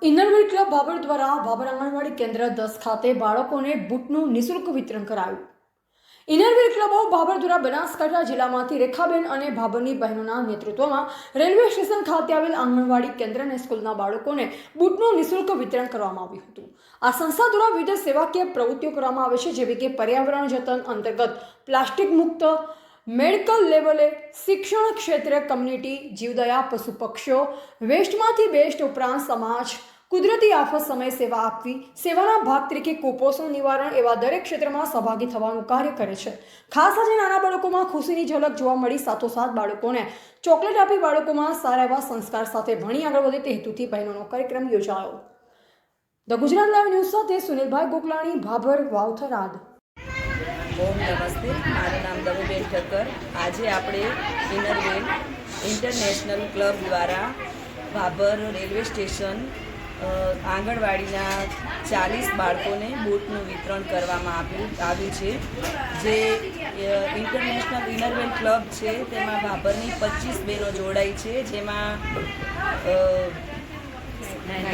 Inner Wheel club Bhabhar દ્વારા ભાભર આંગણવાડી કેન્દ્ર 10 ખાતે બાળકોને બૂટનું નિઃશુલ્ક વિતરણ કરાયું. ઇનરવેલ ક્લબ ઓફ ભાભર દ્વારા બનાસકાંઠા જિલ્લામાંથી રેખાબેન અને ભાભરની બહેનોના નેતૃત્વમાં રેલવે સ્ટેશન ખાતે આવેલ આંગણવાડી કેન્દ્ર અને સ્કૂલના બાળકોને બૂટનું નિઃશુલ્ક વિતરણ કરવામાં આવ્યું હતું. આ સંસ્થા દ્વારા વિવિધ સેવાકીય પ્રવૃત્તિઓ કરવામાં આવે છે, જેવી કે પર્યાવરણ જતન અંતર્ગત પ્લાસ્ટિક મુક્ત, મેડિકલ લેવલે, શિક્ષણ ક્ષેત્રે કમ્યુનિટી, જીવદયા, પશુ પક્ષીઓ, વેસ્ટમાંથી બેસ્ટ ઉપરાંત સમાજ, કુદરતી આફત સમયે સેવા આપવી, સેવાના ભાગ તરીકે કુપોષણ નિવારણ એવા દરેક ક્ષેત્રમાં સહભાગી થવાનું કાર્ય કરે છે. ખાસ આજે નાના બાળકોમાં ખુશીની ઝલક જોવા મળી. સાથોસાથ બાળકોને ચોકલેટ આપી બાળકોમાં સારા એવા સંસ્કાર સાથે ભણી આગળ વધે તે હેતુથી બહેનોનો કાર્યક્રમ યોજાયો. ધ ગુજરાત લાઈવ ન્યૂઝ સાથે સુનિલભાઈ ગોકલાણી, ભાભર, વાવથરાદ. ઓમ નમસ્તે, મારું નામ દમુબેન ઠક્કર. આજે આપણે ઇનરવેલ ઇન્ટરનેશનલ ક્લબ દ્વારા ભાભર રેલવે સ્ટેશન આંગણવાડીના 40 બાળકોને બૂટનું વિતરણ કરવામાં આવ્યું છે. જે ઇન્ટરનેશનલ ઇનરવેલ ક્લબ છે તેમાં ભાભરની 25 બહેનો જોડાઈ છે, જેમાં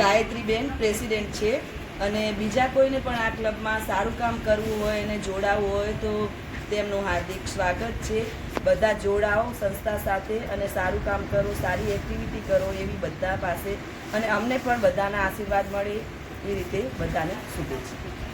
ગાયત્રીબેન પ્રેસિડેન્ટ છે. અને બીજા કોઈને પણ આ ક્લબમાં સારું કામ કરવું હોય અને જોડાવવું હોય તો તેમનું હાર્દિક સ્વાગત છે. બધા જોડાઓ સંસ્થા સાથે અને સારું કામ કરો, સારી એક્ટિવિટી કરો એવી બધા પાસે, અને અમને પણ બધાના આશીર્વાદ મળે એ રીતે બધાને શુભેચ્છા.